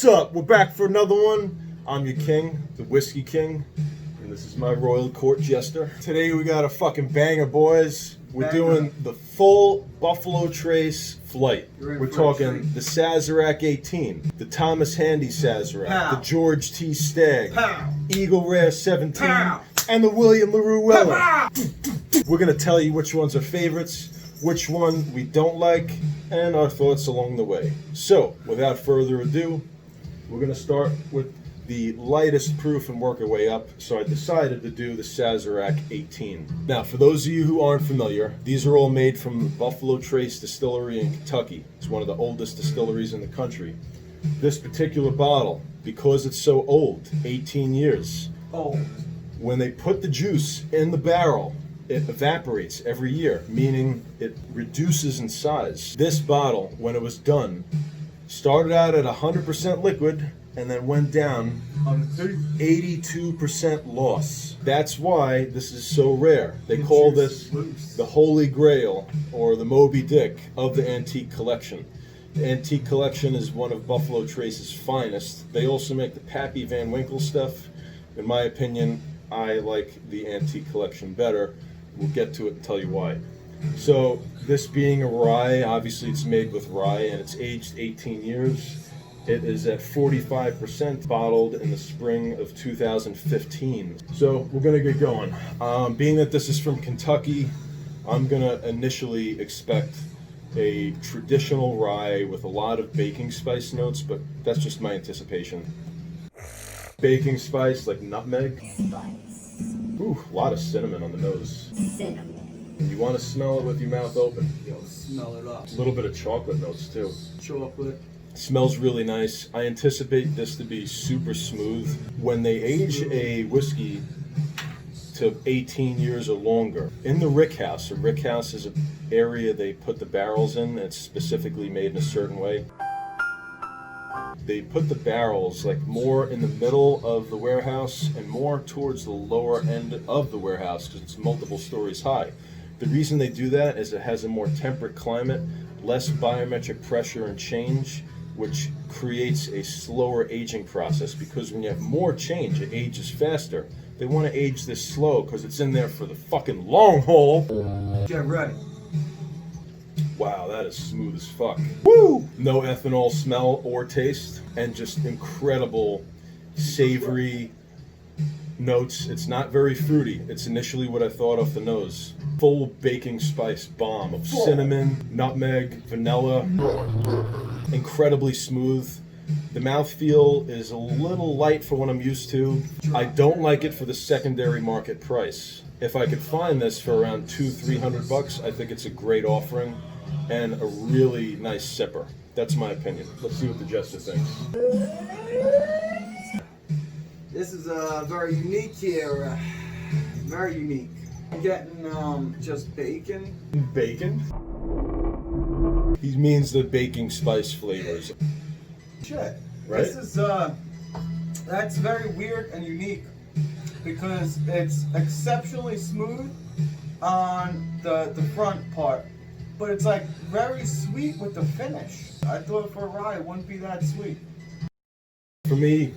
What's up? We're back for another one. I'm your king, the Whiskey King, and this is my royal court jester. Today we got a fucking banger, boys. We're doing the full Buffalo Trace flight. We're talking the Sazerac 18, the Thomas Handy Sazerac, the George T. Stagg, Eagle Rare 17, and the William Larue Weller. We're gonna tell you which ones are favorites, which one we don't like, and our thoughts along the way. So, without further ado, we're gonna start with the lightest proof and work our way up. So I decided to do the Sazerac 18. Now, for those of you who aren't familiar, these are all made from Buffalo Trace Distillery in Kentucky. It's one of the oldest distilleries in the country. This particular bottle, because it's so old, 18 years, when they put the juice in the barrel, it evaporates every year, meaning it reduces in size. This bottle, when it was done, started out at 100% liquid and then went down 82% loss. That's why this is so rare. They call this the Holy Grail or the Moby Dick of the antique collection. The antique collection is one of Buffalo Trace's finest. They also make the Pappy Van Winkle stuff. In my opinion, I like the antique collection better. We'll get to it and tell you why. So, this being a rye, obviously it's made with rye and it's aged 18 years. It is at 45%, bottled in the spring of 2015. So, we're gonna get going. Being that this is from Kentucky, I'm gonna initially expect a traditional rye with a lot of baking spice notes, but that's just my anticipation. Baking spice, like nutmeg. Ooh, a lot of cinnamon on the nose. Cinnamon. And you want to smell it with your mouth open. Yo, smell it up. A little bit of chocolate notes too. Chocolate. Smells really nice. I anticipate this to be super smooth. When they age a whiskey to 18 years or longer, in the rick house, a rick house is an area they put the barrels in. It's specifically made in a certain way. They put the barrels like more in the middle of the warehouse and more towards the lower end of the warehouse because it's multiple stories high. The reason they do that is it has a more temperate climate, less biometric pressure and change, which creates a slower aging process because when you have more change, it ages faster. They want to age this slow because it's in there for the fucking long haul. Get ready. Wow, that is smooth as fuck. Woo! No ethanol smell or taste, and just incredible savory notes. It's not very fruity. It's initially what I thought off the nose. Full baking spice bomb of cinnamon, nutmeg, vanilla. Incredibly smooth. The mouthfeel is a little light for what I'm used to. I don't like it for the secondary market price. If I could find this for around $200-300, I think it's a great offering and a really nice sipper. That's my opinion. Let's see what the jester thinks. This is very unique here. Very unique. I'm getting just bacon. Bacon? He means the baking spice flavors. Shit. Right? This is that's very weird and unique because it's exceptionally smooth on the front part. But it's like very sweet with the finish. I thought for a rye it wouldn't be that sweet. For me,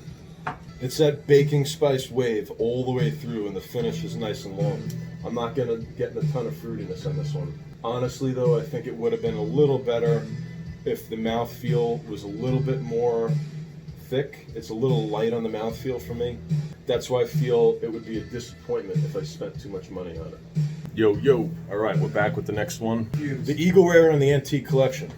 it's that baking spice wave all the way through and the finish is nice and long. I'm not gonna get a ton of fruitiness on this one. Honestly though, I think it would have been a little better if the mouthfeel was a little bit more thick. It's a little light on the mouthfeel for me. That's why I feel it would be a disappointment if I spent too much money on it. Yo, yo. All right, we're back with the next one. The Eagle Rare in the Antique Collection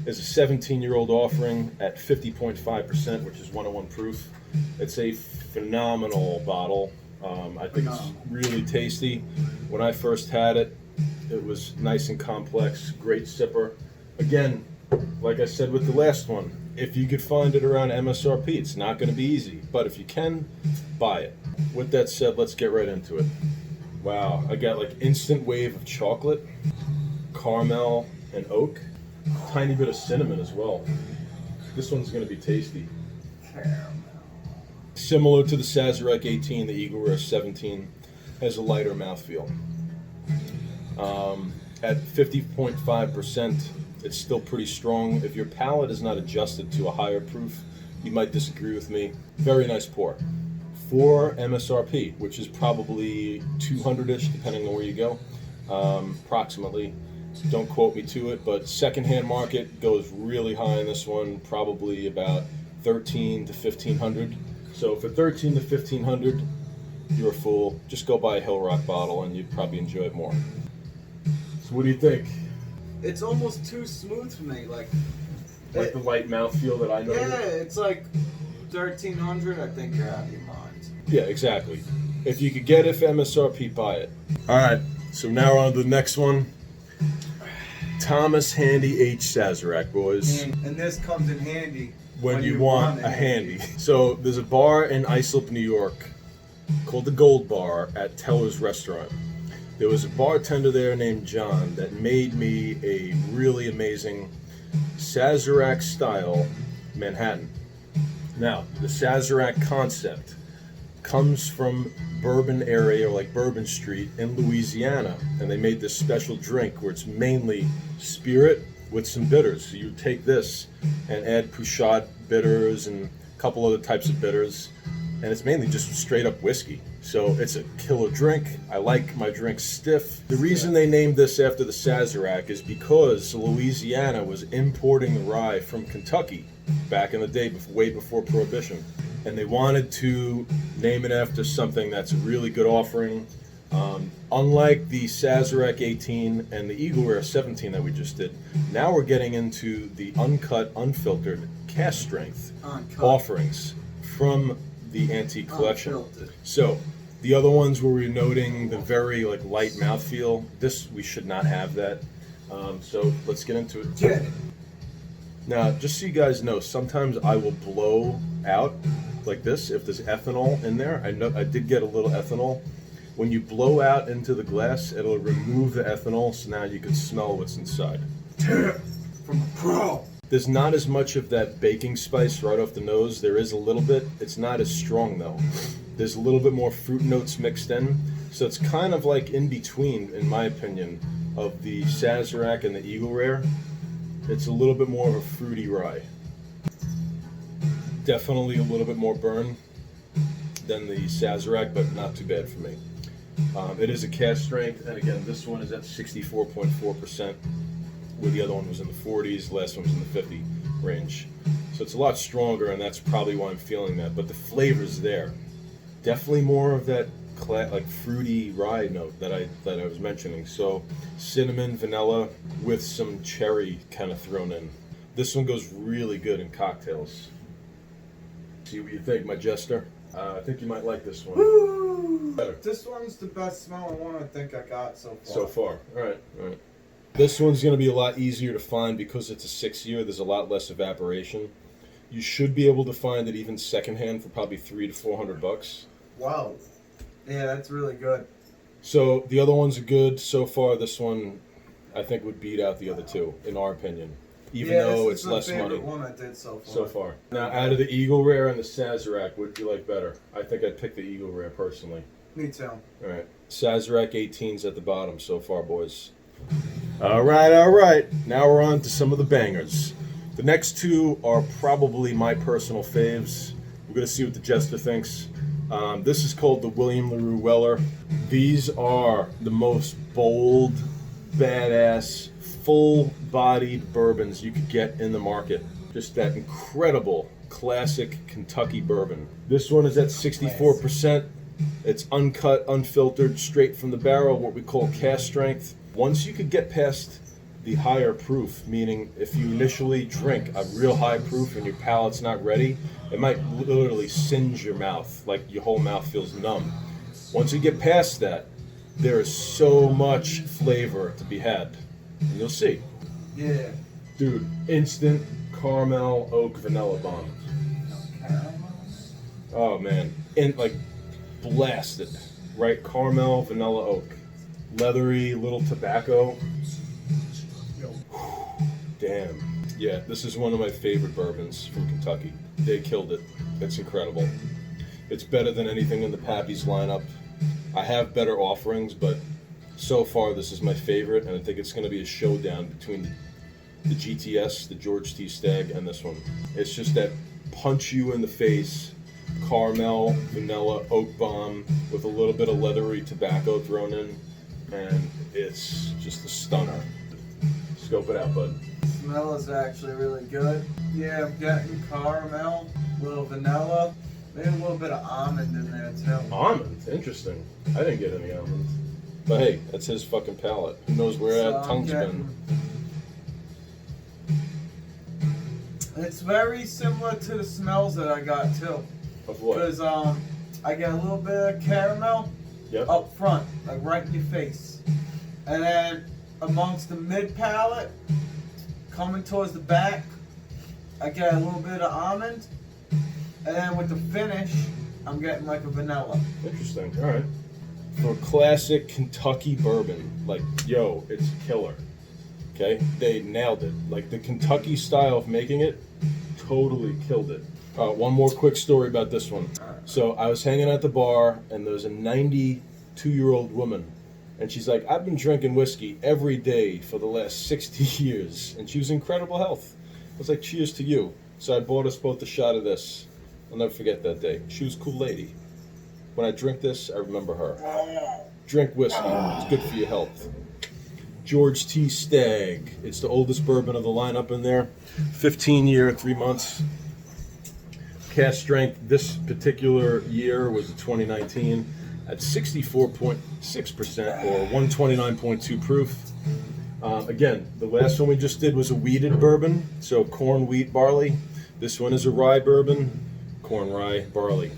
is a 17-year-old offering at 50.5%, which is 101 proof. It's a phenomenal bottle. I think it's really tasty. When I first had it, it was nice and complex, great sipper. Again, like I said with the last one, if you could find it around MSRP, it's not going to be easy. But if you can, buy it. With that said, let's get right into it. Wow, I got like instant wave of chocolate, caramel, and oak. Tiny bit of cinnamon as well. This one's going to be tasty. Caramel. Similar to the Sazerac 18, the Eagle Rare 17 has a lighter mouthfeel. At 50.5%, It's still pretty strong. If your palate is not adjusted to a higher proof, you might disagree with me. Very nice pour. For MSRP, which is probably 200-ish, depending on where you go, approximately. Don't quote me to it, but secondhand market goes really high in this one, probably about 13 to 1500. So for 13 to 1500, you're a fool. Just go buy a Hill Rock bottle and you'd probably enjoy it more. So what do you think? It's almost too smooth for me. Like The light mouthfeel that I know? Yeah, it's like 1300. I think you're out of your mind. Yeah, exactly. If you could get it for MSRP, buy it. All right, so now we're on to the next one. Thomas Handy H. Sazerac, boys. And this comes in handy When you want a handy. So there's a bar in Islip, New York called the Gold Bar at Teller's Restaurant. There was a bartender there named John that made me a really amazing Sazerac style Manhattan. Now, the Sazerac concept comes from Bourbon area, or like Bourbon Street in Louisiana, and they made this special drink where it's mainly spirit with some bitters. So you take this and add Pouchot bitters and a couple other types of bitters, and it's mainly just straight up whiskey. So it's a killer drink. I like my drinks stiff. The reason they named this after the Sazerac is because Louisiana was importing the rye from Kentucky back in the day, way before Prohibition. And they wanted to name it after something that's a really good offering. Unlike the Sazerac 18 and the Eagle Rare 17 that we just did, now we're getting into the uncut, unfiltered, cask strength offerings from the antique collection. Unfiltered. So the other ones where we're noting the very like light mouthfeel, this we should not have that. So let's get into it. Get it. Now, just so you guys know, sometimes I will blow out like this if there's ethanol in there. I know I did get a little ethanol. When you blow out into the glass, it'll remove the ethanol, so now you can smell what's inside. From a pro. There's not as much of that baking spice right off the nose. There is a little bit. It's not as strong though. There's a little bit more fruit notes mixed in. So it's kind of like in between, in my opinion, of the Sazerac and the Eagle Rare. It's a little bit more of a fruity rye. Definitely a little bit more burn than the Sazerac, but not too bad for me. It is a cask strength, and again, this one is at 64.4%, where the other one was in the 40s, the last one was in the 50 range. So it's a lot stronger, and that's probably why I'm feeling that. But the flavor's there. Definitely more of that like fruity rye note that I was mentioning. So cinnamon, vanilla with some cherry kind of thrown in. This one goes really good in cocktails. See what you think, my jester. I think you might like this one. Woo! Better. This one's the best smelling one I think I got so far. So far, all right. This one's going to be a lot easier to find because it's a 6-year. There's a lot less evaporation. You should be able to find it even secondhand for probably $300 to $400. Wow. Yeah, that's really good. So the other ones are good. So far, this one I think would beat out the other two, in our opinion. Even though it's less money. This is my favorite one I did so far. So far. Now, out of the Eagle Rare and the Sazerac, what do you like better? I think I'd pick the Eagle Rare personally. Me too. All right. Sazerac 18's at the bottom so far, boys. All right. Now we're on to some of the bangers. The next two are probably my personal faves. We're going to see what the jester thinks. This is called the William Larue Weller. These are the most bold, badass, full-bodied bourbons you could get in the market. Just that incredible classic Kentucky bourbon. This one is at 64%. It's uncut, unfiltered, straight from the barrel, what we call cask strength. Once you could get past the higher proof, meaning if you initially drink a real high proof and your palate's not ready, it might literally singe your mouth, like your whole mouth feels numb. Once you get past that, there is so much flavor to be had. And you'll see. Yeah. Dude, instant caramel oak vanilla bomb. Oh man. And like blasted. Right? Caramel, vanilla oak. Leathery, little tobacco. Damn. Yeah, this is one of my favorite bourbons from Kentucky. They killed it. It's incredible. It's better than anything in the Pappy's lineup. I have better offerings, but so far this is my favorite, and I think it's going to be a showdown between the GTS, the George T. Stagg, and this one. It's just that punch you in the face, caramel, vanilla, oak bomb with a little bit of leathery tobacco thrown in, and it's just a stunner. Scope it out, bud. Smell is actually really good. Yeah, I'm getting caramel, a little vanilla, maybe a little bit of almond in there too. Almond? Interesting. I didn't get any almond. But hey, that's his fucking palate. Who knows where that tongue's been? It's very similar to the smells that I got too. Of what? Because I get a little bit of caramel up front, like right in your face. And then amongst the mid palate, coming towards the back, I get a little bit of almond. And then with the finish, I'm getting like a vanilla. Interesting. All right. For classic Kentucky bourbon, like, yo, it's killer. Okay? They nailed it. Like, the Kentucky style of making it totally killed it. One more quick story about this one. So I was hanging at the bar, and there was a 92-year-old woman. And she's like, I've been drinking whiskey every day for the last 60 years. And she was in incredible health. I was like, cheers to you. So I bought us both a shot of this. I'll never forget that day. She was a cool lady. When I drink this, I remember her. Drink whiskey. It's good for your health. George T. Stagg. It's the oldest bourbon of the lineup in there. 15-year, 3 months. Cask strength this particular year was 2019 at 64.6% or 129.2 proof. Again, the last one we just did was a wheated bourbon, so corn, wheat, barley. This one is a rye bourbon, corn, rye, barley.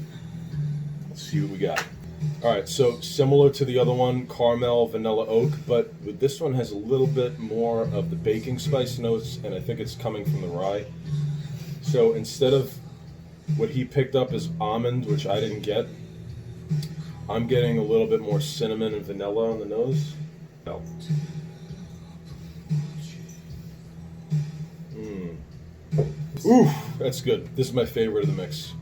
Let's see what we got. All right, so similar to the other one, caramel, vanilla, oak, but this one has a little bit more of the baking spice notes, and I think it's coming from the rye. So instead of what he picked up as almond, which I didn't get, I'm getting a little bit more cinnamon and vanilla on the nose. No. Ooh, that's good. This is my favorite of the mix.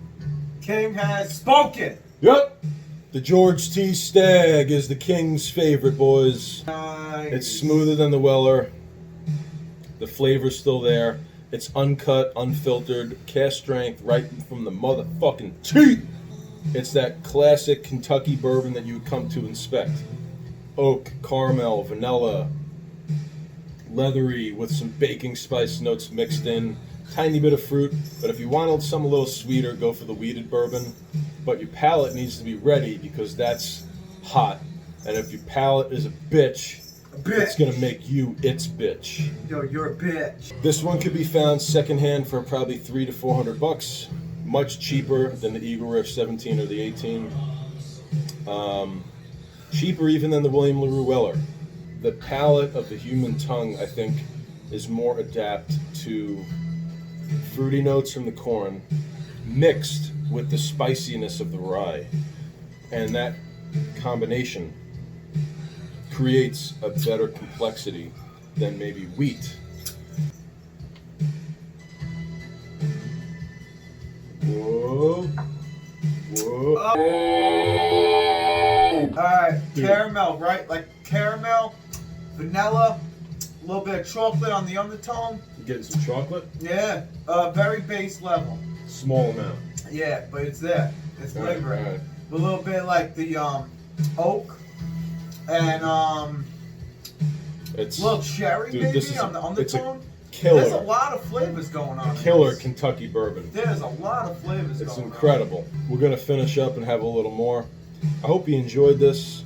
King has spoken. Yep. The George T. Stagg is the king's favorite, boys. Nice. It's smoother than the Weller. The flavor's still there. It's uncut, unfiltered, cask strength, right from the motherfucking teeth. It's that classic Kentucky bourbon that you would come to inspect. Oak, caramel, vanilla, leathery with some baking spice notes mixed in. Tiny bit of fruit, but if you wanted something a little sweeter, go for the wheated bourbon. But your palate needs to be ready because that's hot. And if your palate is a bitch, it's gonna make you its bitch. Yo, you're a bitch. This one could be found secondhand for probably $300 to $400. Much cheaper than the Eagle Riff 17 or the 18. Cheaper even than the William LaRue Weller. The palate of the human tongue, I think, is more adapt to fruity notes from the corn mixed with the spiciness of the rye. And that combination creates a better complexity than maybe wheat. Whoa. Whoa. Alright, caramel, right? Like caramel, vanilla, a little bit of chocolate on the undertone. You getting some chocolate? Yeah, very base level. Small amount. Yeah, but it's there. It's lingering. Right. A little bit like the oak and It's a little cherry dude, maybe on the undertone. Killer. There's a lot of flavors going on. Killer in this. Kentucky bourbon. There's a lot of flavors It's going on. incredible. We're going to finish up and have a little more. I hope you enjoyed this.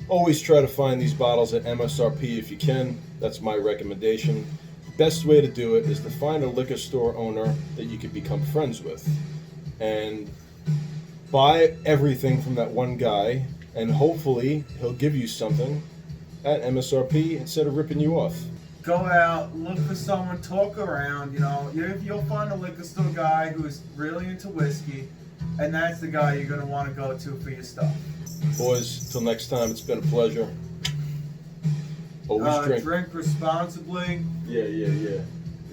Always try to find these bottles at MSRP if you can. That's my recommendation. The best way to do it is to find a liquor store owner that you could become friends with. And buy everything from that one guy, and hopefully he'll give you something at MSRP instead of ripping you off. Go out, look for someone, talk around, you know. You'll find a liquor store guy who's really into whiskey, and that's the guy you're going to want to go to for your stuff. Boys, till next time, it's been a pleasure. Always drink responsibly. Yeah.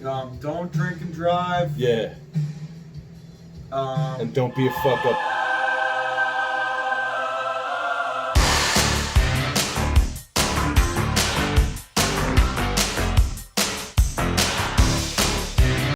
Don't drink and drive. Yeah. And don't be a fuck up.